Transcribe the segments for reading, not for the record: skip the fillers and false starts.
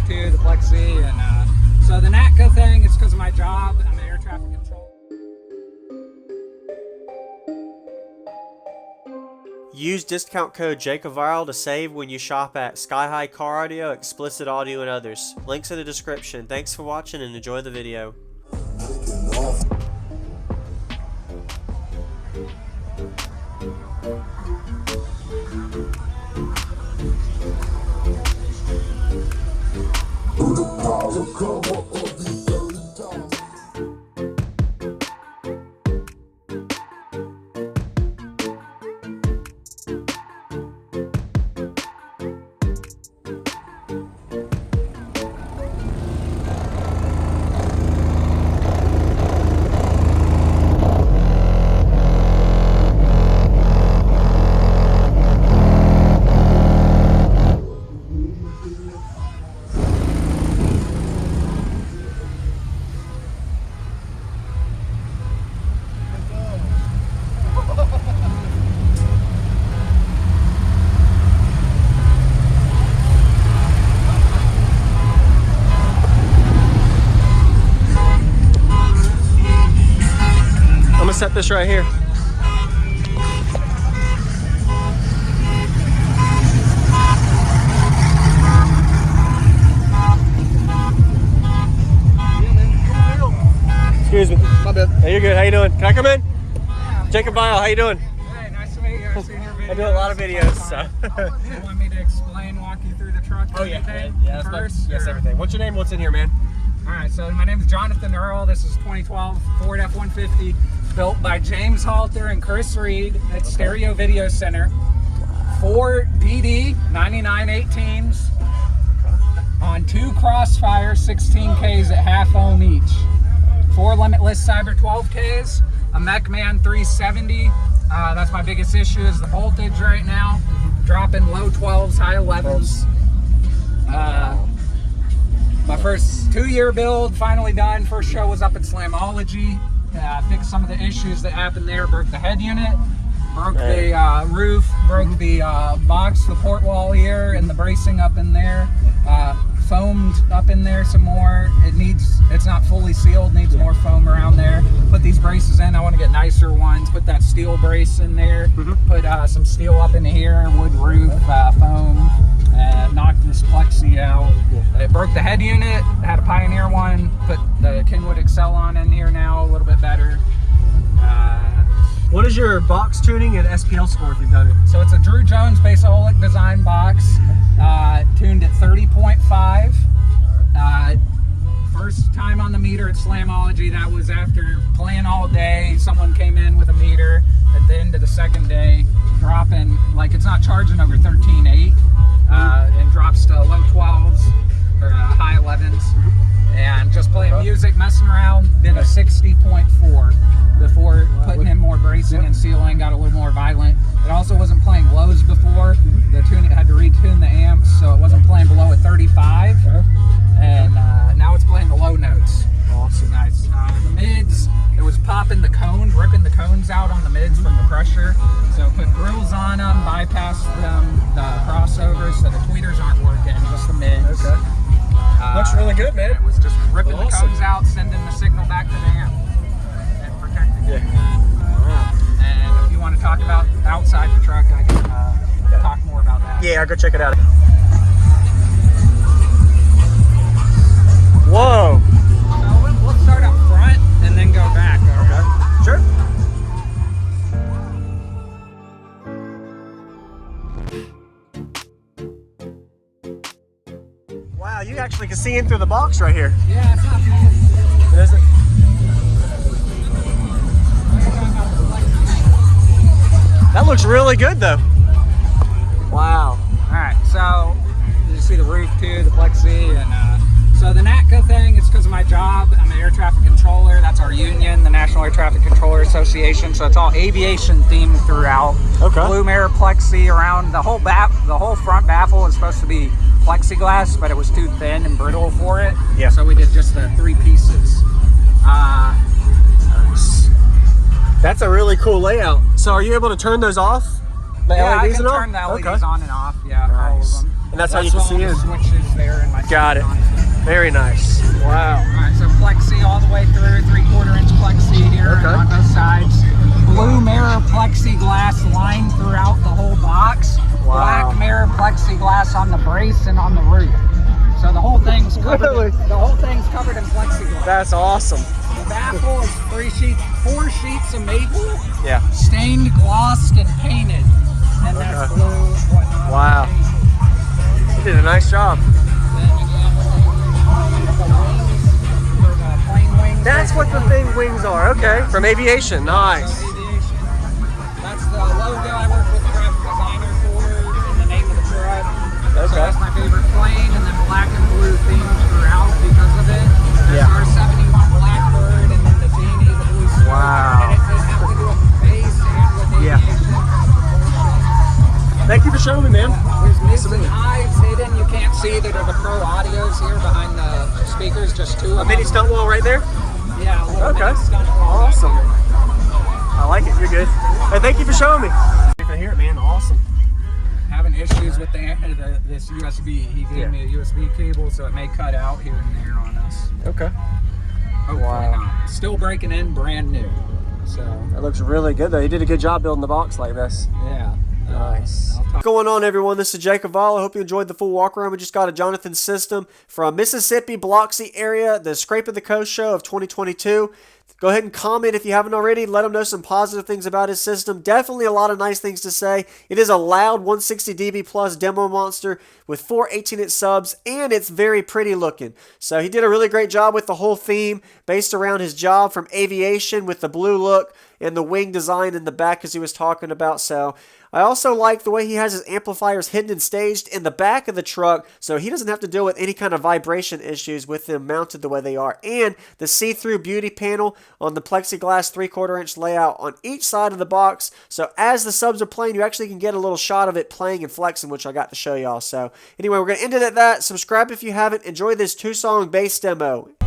too, the Plexi, and so the NATCA thing, it's because of my job. I'm an air traffic controller. Use discount code JacobViral to save when you shop at Sky High Car Audio, Xplicit Audio, and others. Links in the description. Thanks for watching and enjoy the video. Set this right here. Excuse me. My bad. Hey, you're good. How you doing? Can I come in? Yeah. JacobViral, how you doing? Hey, nice to meet you. I've seen your videos. I do a lot of videos, so. You want me to explain, walk you through the truck? Oh yeah, everything yeah. First, Yes, or? everything. What's your name? What's in here, man? All right, so my name is Johnathon Earl. This is 2012 Ford F-150, built by James Halter and Chris Reed at Stereo Video Center. 4 DD 9918s on 2 Crossfire 16Ks at half ohm each. 4 Limitless Cyber 12Ks, a MechMan 370. That's my biggest issue is the voltage right now. Dropping low 12s, high 11s. My first 2-year build finally done. First show was up at Slamology. Fixed some of the issues that happened there. Broke the head unit, broke the roof, broke the box, the port wall here, and the bracing up in there. Foamed up in there some more. It's not fully sealed, needs more foam around there. Put these braces in. I want to get nicer ones. Put that steel brace in there. Put some steel up in here, wood roof, foam. Knocked this Plexi out. It broke the head unit. Had a Pioneer one. Put the Kenwood Excel on in here now, a little bit better. What is your box tuning and SPL score if you've done it? So it's a Drew Jones Basoholic design box, tuned at 30.5. First time on the meter at Slamology, that was after playing all day. Someone came in with a meter at the end of the second day, dropping, like it's not charging over 13.8, and drops to low 12s or high 11s. And just playing music, messing around, did a 60.4 before putting in more bracing and sealing, got a little more violent. It also wasn't playing lows before. The tuning had to retune the amps, so it wasn't playing below a 35. And now it's playing the low notes. Awesome. Nice. The mids, it was popping the cone, ripping the cones out on the mids from the pressure. So put grills on them, bypassed them, the crossovers, so the tweeters aren't working, just the mids. Okay. Looks really good, man. It was just ripping the cones out, sending the signal back to the amp, and protecting it. And if you want to talk about outside the truck, I can talk more about that. Yeah, I'll go check it out. Whoa. So we'll start up front and then go back. All right? Sure. Wow, you actually can see in through the box right here. Yeah, it's not bad. It isn't? That looks really good though. Wow. All right, so you see the roof too, the Plexi, and so the NATCA thing, it's because of my job. I'm an air traffic controller. That's our union, the National Air Traffic Controller Association. So it's all aviation themed throughout. Okay. Blue air Plexi around the whole the whole front baffle is supposed to be plexiglass, but it was too thin and brittle for it. Yeah. So we did just the 3 pieces. That's a really cool layout. So are you able to turn those off? The Yeah, LEDs I can and all? turn the LEDs Okay. on and off. Yeah, Nice. all of them. And And that's how you can see it. it. Switches there in my Got it. Very nice. Wow. Alright, so plexi all the way through, 3/4 inch plexi here on both sides. Blue mirror plexiglass lined throughout the whole box. Wow. Black mirror plexiglass on the brace and on the roof. So the whole thing's covered. Really? The whole thing's covered in plexiglass. That's awesome. The baffle is 4 sheets of maple, Yeah. stained, glossed, and painted. And that's blue, whatnot. Wow. You did a nice job. That's what the thing wings are. Okay. From Aviation. Nice. That's the logo I worked with the graphic designer for and the name of the truck. Okay. So that's my favorite plane, and then black and blue themes throughout because of it. There's Yeah. our 71 Blackbird, and then the Genie, the blue smoke. Wow. And it has to do with base and with Yeah. aviation. Thank you for showing me, man. There's mids and highs hidden. You can't see that are the pro audios here behind the speakers, just 2 of A them. mini stunt wall right there. Yeah, a little Okay. mini stunt wall back Awesome. here. I like it. You're good. Hey, thank you for showing me. You can hear it, man. Awesome. Having issues with this USB. He gave me a USB cable, so it may cut out here and there on us. Okay. Hopefully not. Still breaking in, brand new. So That looks really good, though. You did a good job building the box like this. yeah. Nice. What's going on, everyone? This is JacobViral. I hope you enjoyed the full walk around. We just got a Johnathon system from Mississippi, Biloxi area, the Scrapin the Coast show of 2022. Go ahead and comment if you haven't already. Let him know some positive things about his system. Definitely a lot of nice things to say. It is a loud 160 dB plus demo monster with 4 18-inch subs, and it's very pretty looking. So he did a really great job with the whole theme based around his job from Aviation with the blue look and the wing design in the back as he was talking about. So I also like the way he has his amplifiers hidden and staged in the back of the truck, so he doesn't have to deal with any kind of vibration issues with them mounted the way they are. And the see-through beauty panel on the plexiglass 3/4 inch layout on each side of the box, so as the subs are playing, you actually can get a little shot of it playing and flexing, which I got to show y'all. So anyway, we're going to end it at that. Subscribe if you haven't. Enjoy this 2-song bass demo. See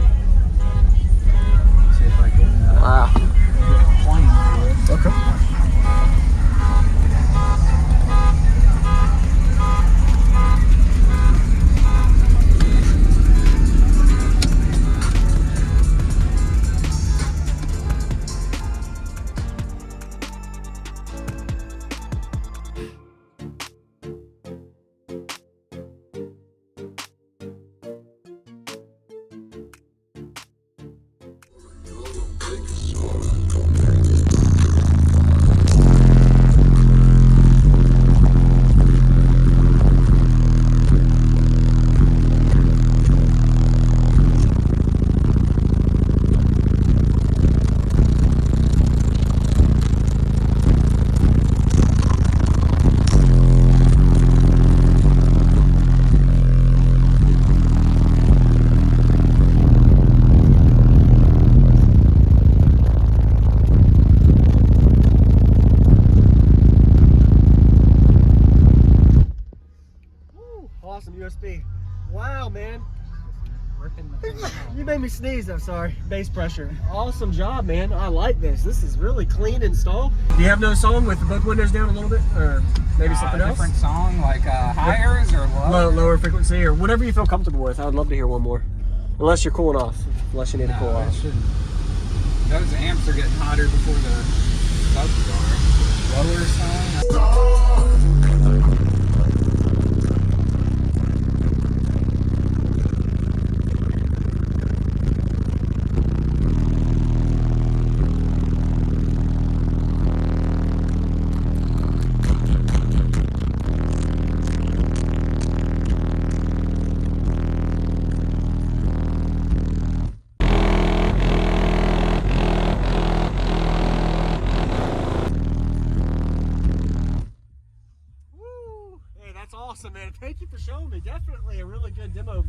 if I can Wow. plane. Okay. Awesome USB. Wow, man. You made me sneeze, I'm sorry. Bass pressure. Awesome job, man. I like this. This is really clean install. Do you have no song with both windows down a little bit? Or maybe something else? Different song, like higher or low? Lower frequency or whatever you feel comfortable with. I would love to hear one more. Unless you're cooling off. Unless you need to cool off. Those amps are getting hotter before the subs are. Lower song. Awesome, man. Thank you for showing me. Definitely a really good demo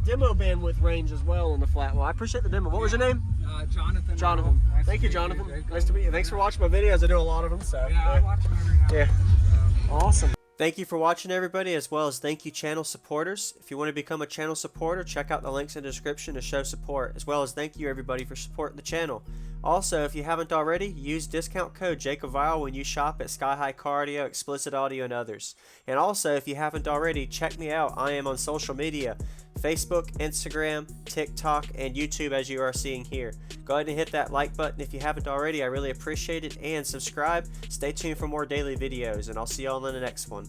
bandwidth range as well on the flat wall. I appreciate the demo. What was your name? Jonathan. Jonathan. Nice Thank you, Jonathan. Nice to meet you. Thanks for watching my videos. I do a lot of them. So Yeah, I watch them every now and then. Yeah. Awesome. Thank you for watching, everybody, as well as thank you, channel supporters. If you want to become a channel supporter, check out the links in the description to show support, as well as thank you, everybody, for supporting the channel. Also, if you haven't already, use discount code JacobViral when you shop at Sky High Cardio, Xplicit Audio, and others. And also, if you haven't already, check me out. I am on social media, Facebook, Instagram, TikTok, and YouTube, as you are seeing here. Go ahead and hit that like button if you haven't already. I really appreciate it. And subscribe. Stay tuned for more daily videos, and I'll see you all in the next one.